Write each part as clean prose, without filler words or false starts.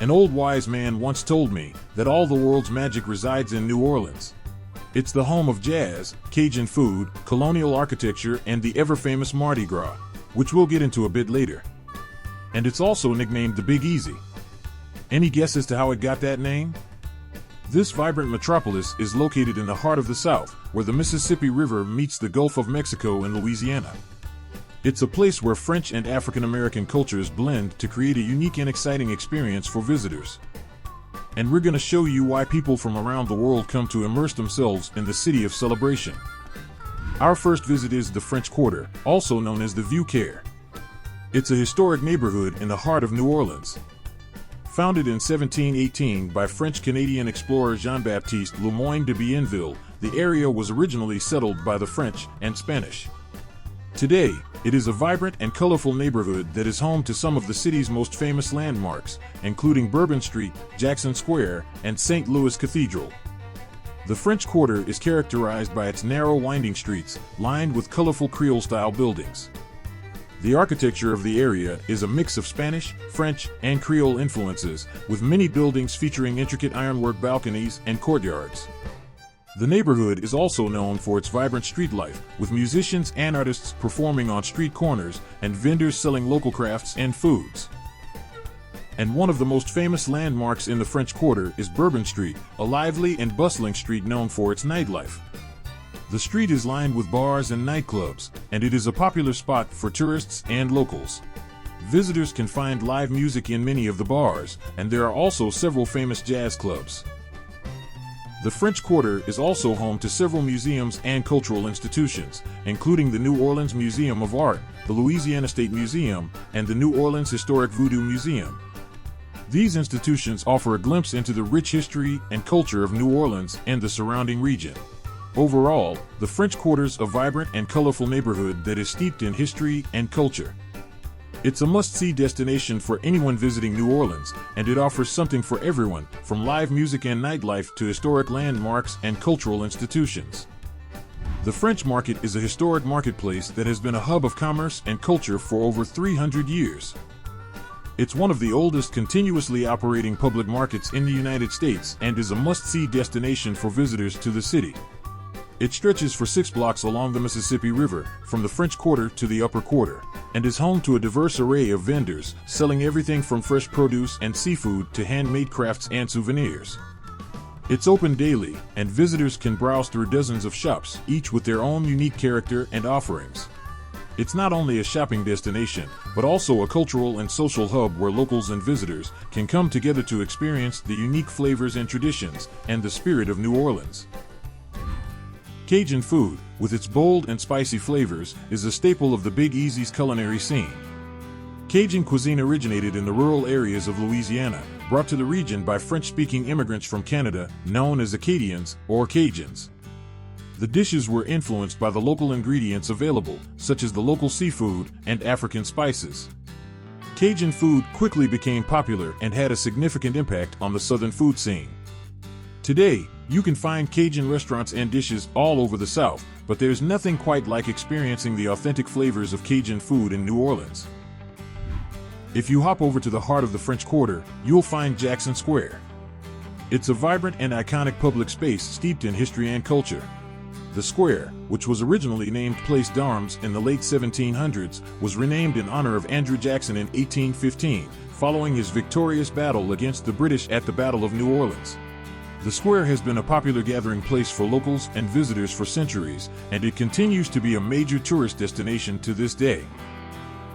An old wise man once told me that all the world's magic resides in New Orleans. It's the home of jazz, Cajun food, colonial architecture, and the ever-famous Mardi Gras, which we'll get into a bit later. And it's also nicknamed the Big Easy. Any guess as to how it got that name? This vibrant metropolis is located in the heart of the South, where the Mississippi River meets the Gulf of Mexico in Louisiana. It's a place where French and African American cultures blend to create a unique and exciting experience for visitors. And we're going to show you why people from around the world come to immerse themselves in the city of celebration. Our first visit is the French Quarter, also known as the Vieux Carré. It's a historic neighborhood in the heart of New Orleans. Founded in 1718 by French-Canadian explorer Jean-Baptiste Le Moyne de Bienville, the area was originally settled by the French and Spanish. Today, it is a vibrant and colorful neighborhood that is home to some of the city's most famous landmarks, including Bourbon Street, Jackson Square, and St. Louis Cathedral. The French Quarter is characterized by its narrow winding streets, lined with colorful Creole-style buildings. The architecture of the area is a mix of Spanish, French, and Creole influences, with many buildings featuring intricate ironwork balconies and courtyards. The neighborhood is also known for its vibrant street life, with musicians and artists performing on street corners and vendors selling local crafts and foods. And one of the most famous landmarks in the French Quarter is Bourbon Street, a lively and bustling street known for its nightlife. The street is lined with bars and nightclubs, and it is a popular spot for tourists and locals. Visitors can find live music in many of the bars, and there are also several famous jazz clubs. The French Quarter is also home to several museums and cultural institutions, including the New Orleans Museum of Art, the Louisiana State Museum, and the New Orleans Historic Voodoo Museum. These institutions offer a glimpse into the rich history and culture of New Orleans and the surrounding region. Overall, the French Quarter is a vibrant and colorful neighborhood that is steeped in history and culture. It's a must-see destination for anyone visiting New Orleans, and it offers something for everyone, from live music and nightlife to historic landmarks and cultural institutions. The French Market is a historic marketplace that has been a hub of commerce and culture for over 300 years. It's one of the oldest continuously operating public markets in the United States and is a must-see destination for visitors to the city. It stretches for 6 blocks along the Mississippi River, from the French Quarter to the Upper Quarter, and is home to a diverse array of vendors, selling everything from fresh produce and seafood to handmade crafts and souvenirs. It's open daily, and visitors can browse through dozens of shops, each with their own unique character and offerings. It's not only a shopping destination, but also a cultural and social hub where locals and visitors can come together to experience the unique flavors and traditions and the spirit of New Orleans. Cajun food, with its bold and spicy flavors, is a staple of the Big Easy's culinary scene. Cajun cuisine originated in the rural areas of Louisiana, brought to the region by French-speaking immigrants from Canada, known as Acadians or Cajuns. The dishes were influenced by the local ingredients available, such as the local seafood and African spices. Cajun food quickly became popular and had a significant impact on the southern food scene. Today, you can find Cajun restaurants and dishes all over the South, but there's nothing quite like experiencing the authentic flavors of Cajun food in New Orleans. If you hop over to the heart of the French Quarter, you'll find Jackson Square. It's a vibrant and iconic public space steeped in history and culture. The square, which was originally named Place d'Armes in the late 1700s, was renamed in honor of Andrew Jackson in 1815, following his victorious battle against the British at the Battle of New Orleans. The square has been a popular gathering place for locals and visitors for centuries, and it continues to be a major tourist destination to this day.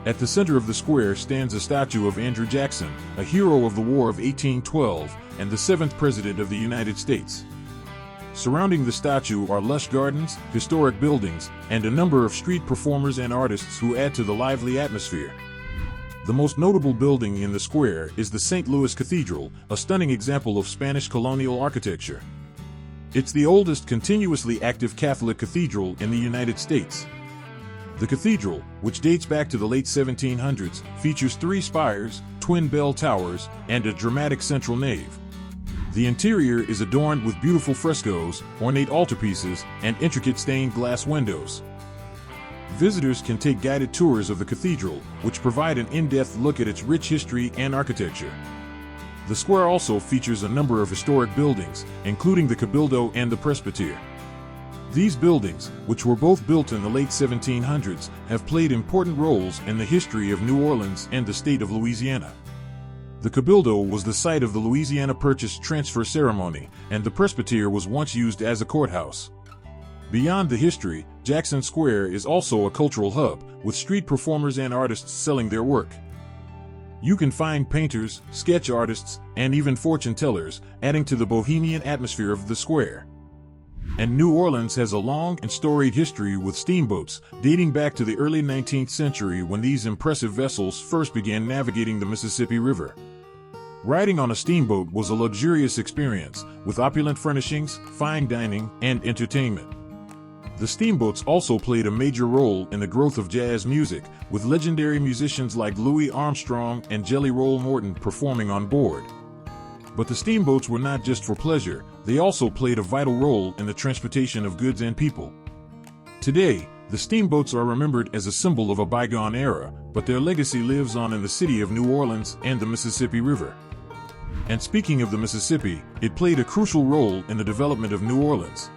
At the center of the square stands a statue of Andrew Jackson, a hero of the War of 1812 and the 7th President of the United States. Surrounding the statue are lush gardens, historic buildings, and a number of street performers and artists who add to the lively atmosphere. The most notable building in the square is the St. Louis Cathedral, a stunning example of Spanish colonial architecture. It's the oldest continuously active Catholic cathedral in the United States. The cathedral, which dates back to the late 1700s, features 3 spires, twin bell towers, and a dramatic central nave. The interior is adorned with beautiful frescoes, ornate altarpieces, and intricate stained glass windows. Visitors can take guided tours of the cathedral, which provide an in-depth look at its rich history and architecture. The square also features a number of historic buildings, including the Cabildo and the Presbytere. These buildings, which were both built in the late 1700s, have played important roles in the history of New Orleans and the state of Louisiana. The Cabildo was the site of the Louisiana Purchase Transfer Ceremony, and the Presbytere was once used as a courthouse. Beyond the history, Jackson Square is also a cultural hub, with street performers and artists selling their work. You can find painters, sketch artists, and even fortune tellers, adding to the bohemian atmosphere of the square. And New Orleans has a long and storied history with steamboats, dating back to the early 19th century when these impressive vessels first began navigating the Mississippi River. Riding on a steamboat was a luxurious experience, with opulent furnishings, fine dining, and entertainment. The steamboats also played a major role in the growth of jazz music, with legendary musicians like Louis Armstrong and Jelly Roll Morton performing on board. But the steamboats were not just for pleasure, they also played a vital role in the transportation of goods and people. Today, the steamboats are remembered as a symbol of a bygone era, but their legacy lives on in the city of New Orleans and the Mississippi River. And speaking of the Mississippi, it played a crucial role in the development of New Orleans.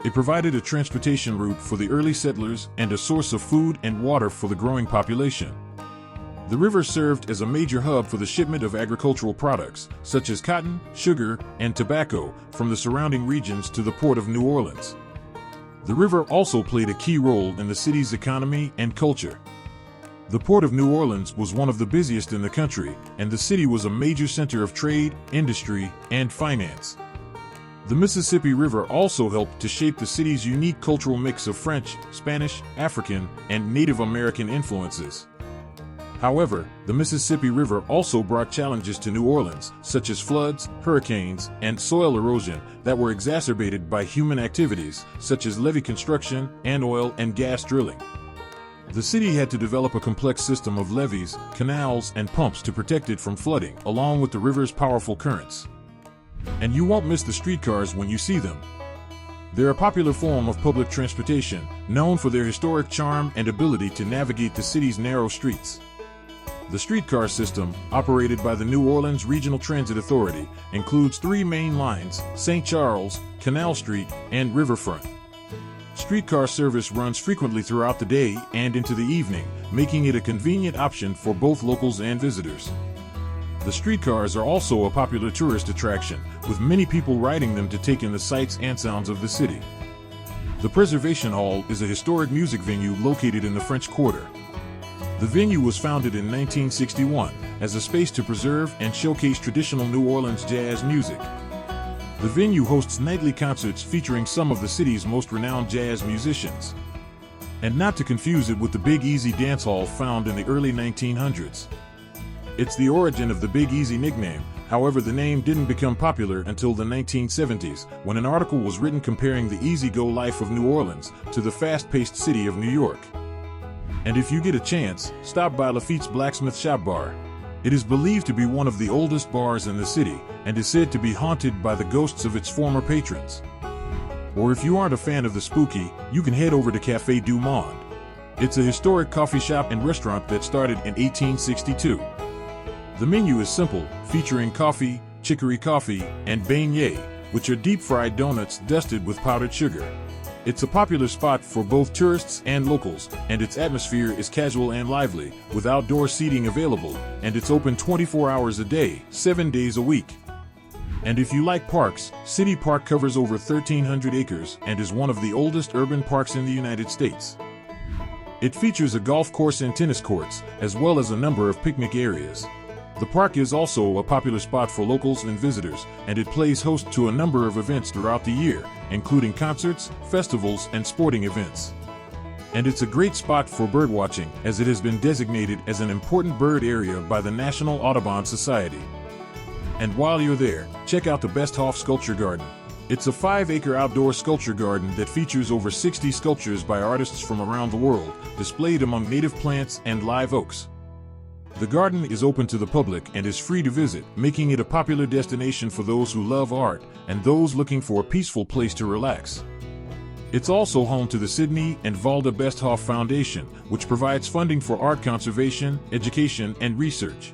It provided a transportation route for the early settlers and a source of food and water for the growing population. The river served as a major hub for the shipment of agricultural products, such as cotton, sugar, and tobacco, from the surrounding regions to the port of New Orleans. The river also played a key role in the city's economy and culture. The port of New Orleans was one of the busiest in the country, and the city was a major center of trade, industry, and finance. The Mississippi River also helped to shape the city's unique cultural mix of French, Spanish, African, and Native American influences. However, the Mississippi River also brought challenges to New Orleans, such as floods, hurricanes, and soil erosion that were exacerbated by human activities, such as levee construction and oil and gas drilling. The city had to develop a complex system of levees, canals, and pumps to protect it from flooding, along with the river's powerful currents. And you won't miss the streetcars when you see them. They're a popular form of public transportation, known for their historic charm and ability to navigate the city's narrow streets. The streetcar system, operated by the New Orleans Regional Transit Authority, includes 3 main lines: St. Charles, Canal Street, and Riverfront. Streetcar service runs frequently throughout the day and into the evening, making it a convenient option for both locals and visitors. The streetcars are also a popular tourist attraction, with many people riding them to take in the sights and sounds of the city. The Preservation Hall is a historic music venue located in the French Quarter. The venue was founded in 1961 as a space to preserve and showcase traditional New Orleans jazz music. The venue hosts nightly concerts featuring some of the city's most renowned jazz musicians. And not to confuse it with the Big Easy dance hall found in the early 1900s. It's the origin of the Big Easy nickname. However, the name didn't become popular until the 1970s, when an article was written comparing the easy-go life of New Orleans to the fast-paced city of New York. And if you get a chance, stop by Lafitte's Blacksmith Shop Bar. It is believed to be one of the oldest bars in the city, and is said to be haunted by the ghosts of its former patrons. Or if you aren't a fan of the spooky, you can head over to Café Du Monde. It's a historic coffee shop and restaurant that started in 1862. The menu is simple, featuring coffee, chicory coffee, and beignets, which are deep-fried donuts dusted with powdered sugar. It's a popular spot for both tourists and locals, and its atmosphere is casual and lively, with outdoor seating available, and it's open 24 hours a day, 7 days a week. And if you like parks, City Park covers over 1,300 acres and is one of the oldest urban parks in the United States. It features a golf course and tennis courts, as well as a number of picnic areas. The park is also a popular spot for locals and visitors, and it plays host to a number of events throughout the year, including concerts, festivals, and sporting events. And it's a great spot for birdwatching, as it has been designated as an important bird area by the National Audubon Society. And while you're there, check out the Besthoff Sculpture Garden. It's a 5-acre outdoor sculpture garden that features over 60 sculptures by artists from around the world, displayed among native plants and live oaks. The garden is open to the public and is free to visit, making it a popular destination for those who love art and those looking for a peaceful place to relax. It's also home to the Sidney and Valda Besthoff Foundation, which provides funding for art conservation, education, and research.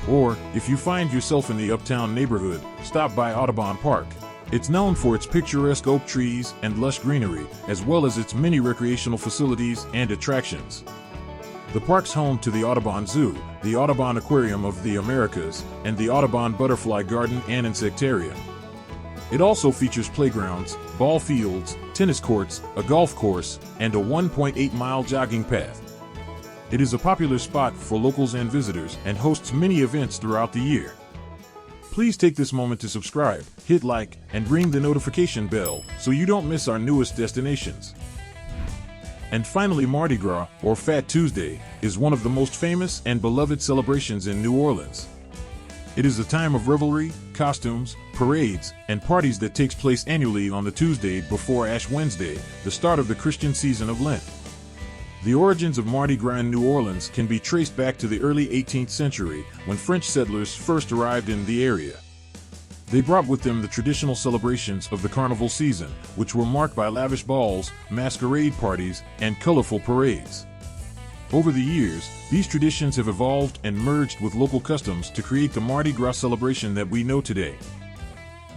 Or, if you find yourself in the uptown neighborhood, stop by Audubon Park. It's known for its picturesque oak trees and lush greenery, as well as its many recreational facilities and attractions. The park's home to the Audubon Zoo, the Audubon Aquarium of the Americas, and the Audubon Butterfly Garden and Insectarium. It also features playgrounds, ball fields, tennis courts, a golf course, and a 1.8-mile jogging path. It is a popular spot for locals and visitors and hosts many events throughout the year. Please take this moment to subscribe, hit like, and ring the notification bell so you don't miss our newest destinations. And finally, Mardi Gras, or Fat Tuesday, is one of the most famous and beloved celebrations in New Orleans. It is a time of revelry, costumes, parades, and parties that takes place annually on the Tuesday before Ash Wednesday, the start of the Christian season of Lent. The origins of Mardi Gras in New Orleans can be traced back to the early 18th century, when French settlers first arrived in the area. They brought with them the traditional celebrations of the carnival season, which were marked by lavish balls, masquerade parties, and colorful parades. Over the years, these traditions have evolved and merged with local customs to create the Mardi Gras celebration that we know today.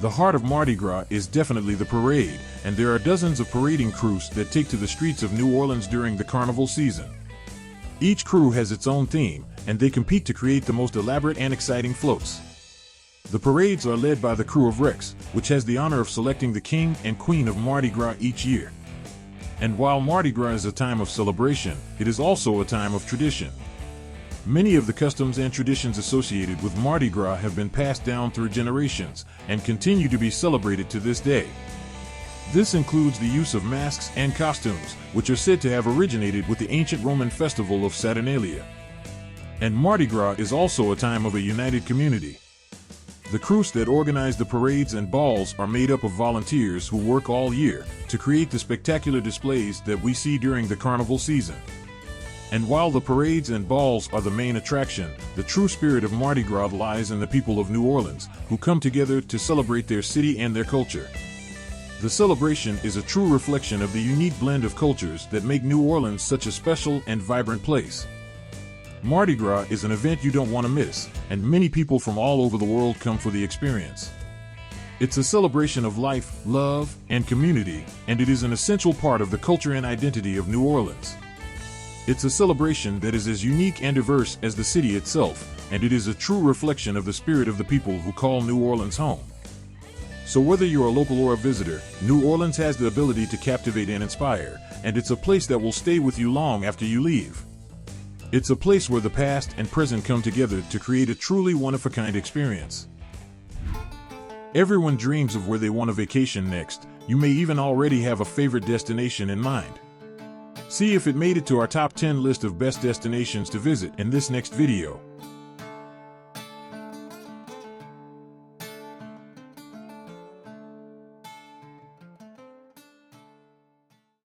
The heart of Mardi Gras is definitely the parade, and there are dozens of parading crews that take to the streets of New Orleans during the carnival season. Each crew has its own theme, and they compete to create the most elaborate and exciting floats. The parades are led by the Crew of Rex, which has the honor of selecting the king and queen of Mardi Gras each year. And while Mardi Gras is a time of celebration, it is also a time of tradition. Many of the customs and traditions associated with Mardi Gras have been passed down through generations and continue to be celebrated to this day. This includes the use of masks and costumes, which are said to have originated with the ancient Roman festival of Saturnalia. And Mardi Gras is also a time of a united community. The crews that organize the parades and balls are made up of volunteers who work all year to create the spectacular displays that we see during the carnival season. And while the parades and balls are the main attraction, the true spirit of Mardi Gras lies in the people of New Orleans, who come together to celebrate their city and their culture. The celebration is a true reflection of the unique blend of cultures that make New Orleans such a special and vibrant place. Mardi Gras is an event you don't want to miss, and many people from all over the world come for the experience. It's a celebration of life, love, and community, and it is an essential part of the culture and identity of New Orleans. It's a celebration that is as unique and diverse as the city itself, and it is a true reflection of the spirit of the people who call New Orleans home. So whether you're a local or a visitor, New Orleans has the ability to captivate and inspire, and it's a place that will stay with you long after you leave. It's a place where the past and present come together to create a truly one-of-a-kind experience. Everyone dreams of where they want to vacation next. You may even already have a favorite destination in mind. See if it made it to our top 10 list of best destinations to visit in this next video.